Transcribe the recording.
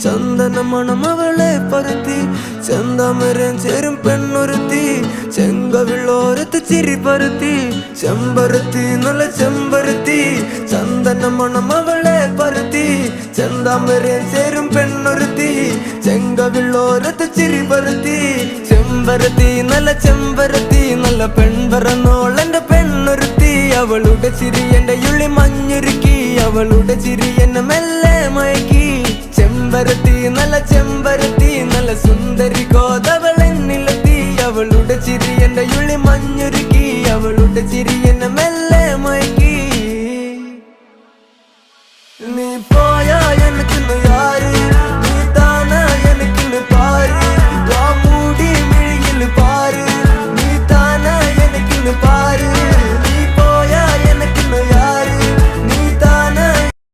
ചന്ദന മണം അവളെ പരത്തി ചെന്താമരൻ ചേരും പെണ്ണൊരുത്തി ചെങ്കവിളോരത്ത് ചിരി പരത്തി ചെമ്പരത്തി നല്ല ചെമ്പരത്തി ചന്ദന മണം അവളെ പരത്തി ചെന്താമരൻ ചേരും പെണ്ണൊരുത്തി ചെങ്കവിളോരത്ത് ചിരി പരത്തി ചെമ്പരത്തി നല്ല പെൺപറന്നോളെന്റെ പെണ്ണൊരുത്തി അവളുടെ ചിരി എന്റെ ഉള്ളി മഞ്ഞുരുക്കി അവളുടെ ചിരി എന്നെ മെല്ലെ മയക്കി ചെമ്പരത്തി നല്ല സുന്ദരി കോതവളെന്നിലെത്തി അവളുടെ ചിരി എന്റെ ഉള്ളി മഞ്ഞുരുക്കി അവളുടെ ചിരി എന്നെ മെല്ലെ മയക്കി നീ പോയാ എനിക്ക്